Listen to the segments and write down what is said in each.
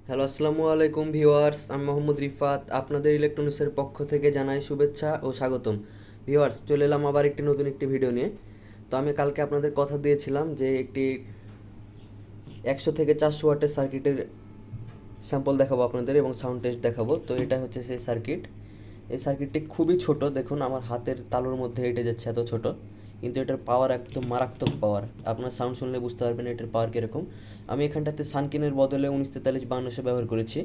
Hello আসসালামু আলাইকুম viewers, আমি মোহাম্মদ রিফাত আপনাদের ইলেকট্রনিক্সের পক্ষ থেকে জানাই শুভেচ্ছা ও স্বাগতম। ভিউয়ার্স, চলে এলাম আবার নতুন একটি ভিডিও নিয়ে। তো আমি কালকে আপনাদের কথা দিয়েছিলাম যে একটি 100 থেকে 400 ওয়াটের সার্কিটের স্যাম্পল দেখাবো আপনাদের এবং সাউন্ড টেস্ট দেখাবো। তো এটা হচ্ছে সেই সার্কিট। এই সার্কিটটি খুবই ছোট, দেখুন আমার হাতের তালুর মধ্যে হেঁটে যাচ্ছে, এত ছোট, কিন্তু এটার পাওয়ার একদম মারাত্মক পাওয়ার। আপনার সাউন্ড শুনলে বুঝতে পারবেন এটার পাওয়ার কীরকম। আমি এখানটাতে সানকিনের বদলে 1943-5200 ব্যবহার করেছি।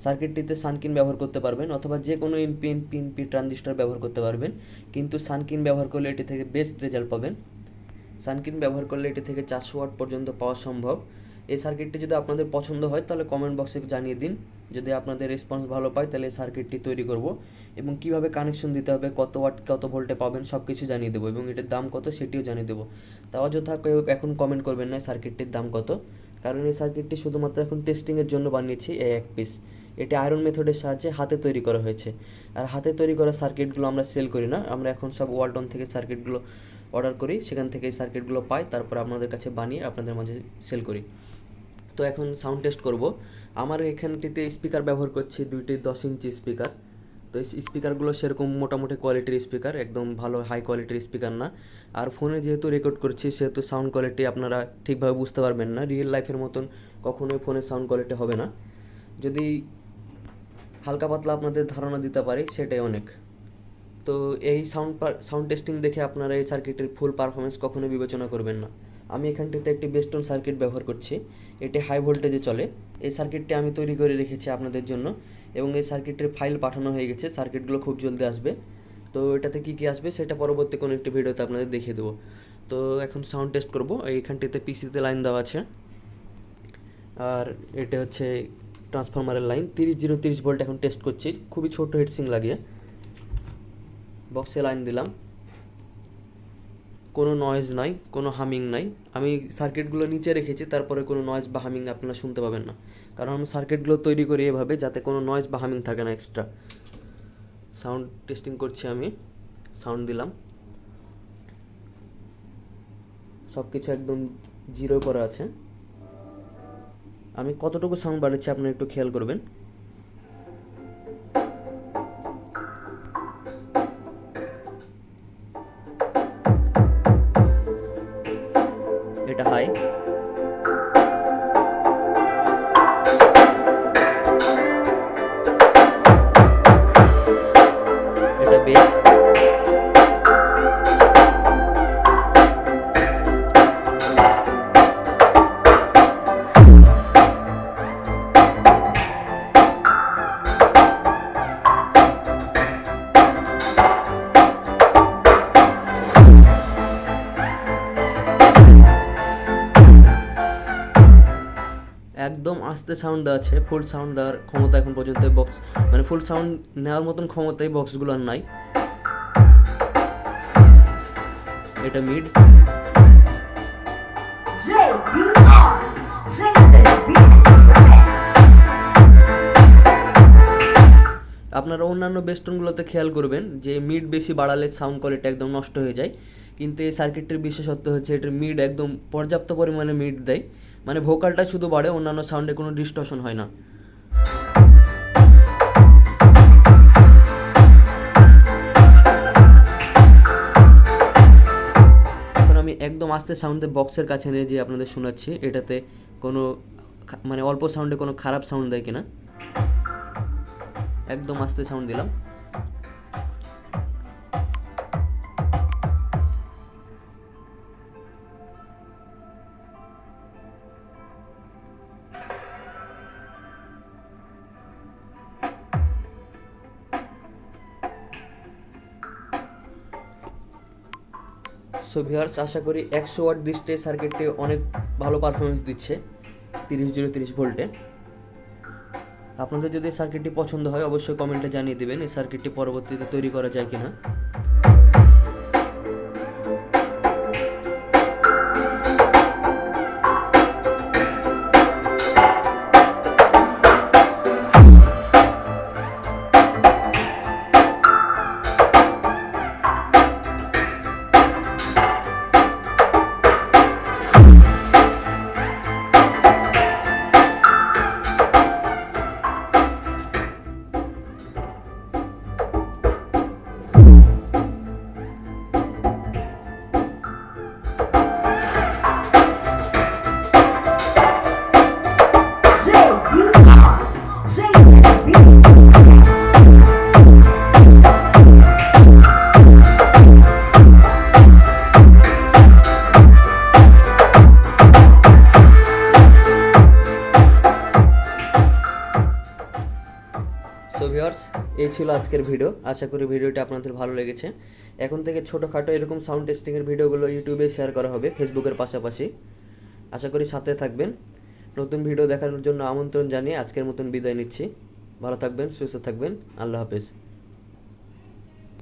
সার্কিটটিতে সানকিন ব্যবহার করতে পারবেন অথবা যে কোনো ইনপিন পিনপি ট্রানজিস্টার ব্যবহার করতে পারবেন, কিন্তু সানকিন ব্যবহার করলে এটি থেকে বেস্ট রেজাল্ট পাবেন। সানকিন ব্যবহার করলে এটি থেকে 400 ওয়াট পর্যন্ত পাওয়া সম্ভব। এই সার্কিটটি যদি আপনাদের পছন্দ হয় তাহলে কমেন্ট বক্সে জানিয়ে দিন। যদি আপনাদের রেসপন্স ভালো পায় তাহলে এই সার্কিটটি তৈরি করব এবং কিভাবে কানেকশন দিতে হবে, কত ওয়াট কত ভোল্টে পাবেন সব কিছু জানিয়ে দেবো এবং এটার দাম কত সেটিও জানিয়ে দেবো। তাও অযথা কেউ এখন কমেন্ট করবেন না সার্কিটটির দাম কত, কারণ এই সার্কিটটি শুধুমাত্র এখন টেস্টিংয়ের জন্য বানিয়েছি এই এক পিস। এটি আয়রন মেথডের সাহায্যে হাতে তৈরি করা হয়েছে। আর হাতে তৈরি করা সার্কিটগুলো আমরা সেল করি না, আমরা এখন সব ওয়ালটন থেকে সার্কিটগুলো অর্ডার করি, সেখান থেকে এই সার্কিটগুলো পাই, তারপর আপনাদের কাছে বানিয়ে আপনাদের মাঝে সেল করি। তো এখন সাউন্ড টেস্ট করব। আমার এখানটিতে স্পিকার ব্যবহার করছি দুইটি 10 ইঞ্চি স্পিকার। তো এই স্পিকারগুলো সেরকম মোটামুটি কোয়ালিটির স্পিকার, একদম ভালো হাই কোয়ালিটির স্পিকার না। আর ফোনে যেহেতু রেকর্ড করছি সেহেতু সাউন্ড কোয়ালিটি আপনারা ঠিকভাবে বুঝতে পারবেন না, রিয়েল লাইফের মতন কখনোই ফোনের সাউন্ড কোয়ালিটি হবে না। যদি হালকা পাতলা আপনাদের ধারণা দিতে পারি সেটাই অনেক। তো এই সাউন্ড টেস্টিং দেখে আপনারা এই সার্কিটের ফুল পারফরমেন্স কখনো বিবেচনা করবেন না। আমি এখানটিতে একটি বেস্টন সার্কিট ব্যবহার করছি, এটি হাই ভোল্টেজে চলে। এই সার্কিটটি আমি তৈরি করে রেখেছি আপনাদের জন্য এবং এই সার্কিটের ফাইল পাঠানো হয়ে গেছে, সার্কিটগুলো খুব জলদি আসবে। তো এটাতে কী কী আসবে সেটা পরবর্তী কোনো একটি ভিডিওতে আপনাদের দেখিয়ে দেবো। তো এখন সাউন্ড টেস্ট করব। এইখানটিতে পিসিতে লাইন দেওয়া আছে আর এটা হচ্ছে ট্রান্সফরমারের লাইন 30 ভোল্ট এখন টেস্ট করছি, খুবই ছোট হেডসিং লাগিয়ে বক্সে লাইন দিলাম। কোনো নয়েজ নাই, কোনো হামিং নাই। আমি সার্কিটগুলো নিচে রেখেছি, তারপরে কোনো নয়েজ বা হামিং আপনারা শুনতে পাবেন না, কারণ আমি সার্কিটগুলো তৈরি করি এভাবে যাতে কোনো নয়েজ বা হামিং থাকে না এক্সট্রা। সাউন্ড টেস্টিং করছি, আমি সাউন্ড দিলাম, সব কিছু একদম জিরো করা আছে। আমি কতটুকু সাউন্ড বাড়াচ্ছি আপনারা একটু খেয়াল করবেন। এটা হাই, এটা বেস, একদম আস্তে সাউন্ড দেওয়া আছে। ফুল সাউন্ড দেওয়ার ক্ষমতা এখন পর্যন্ত বক্স, মানে ফুল সাউন্ড নেওয়ার মতন ক্ষমতাই বক্সগুলো আর নাই। এটা মিড, আপনারা অন্যান্য বেস্টনগুলোতে খেয়াল করবেন যে মিড বেশি বাড়ালে সাউন্ড কোয়ালিটি একদম নষ্ট হয়ে যায়, কিন্তু এই সার্কিটটির বিশেষত্ব হচ্ছে এটার মিড একদম পর্যাপ্ত পরিমাণে মিড দেয়, মানে ভোকালটা শুধু বাড়ে, অন্যান্য সাউন্ডে কোনো ডিস্টর্শন হয় না। এখন আমি একদম আস্তে সাউন্ডে বক্সের কাছে নিয়ে যে আপনাদের শোনাচ্ছি, এটাতে কোনো মানে অল্প সাউন্ডে কোনো খারাপ সাউন্ড দেয় কিনা। একদম আস্তে সাউন্ড দিলাম। সো ভিউয়ার্স, আশা করি 100 ওয়াট দৃষ্টে সার্কিটটি অনেক ভালো পারফরমেন্স দিচ্ছে 30 ভোল্টে। আপনাদের যদি সার্কিটটি পছন্দ হয় অবশ্যই কমেন্টে জানিয়ে দেবেন এই সার্কিটটি পরবর্তীতে তৈরি করা যায় কিনা। এই ছিল আজকের ভিডিও। আশা করি ভিডিওটা আপনাদের ভালো লেগেছে। এখন থেকে ছোটোখাটো এরকম সাউন্ড টেস্টিংয়ের ভিডিওগুলো ইউটিউবে শেয়ার করা হবে ফেসবুকের পাশাপাশি। আশা করি সাথে থাকবেন। নতুন ভিডিও দেখার জন্য আমন্ত্রণ জানিয়ে আজকের মতন বিদায় নিচ্ছি। ভালো থাকবেন, সুস্থ থাকবেন। আল্লাহ হাফেজ।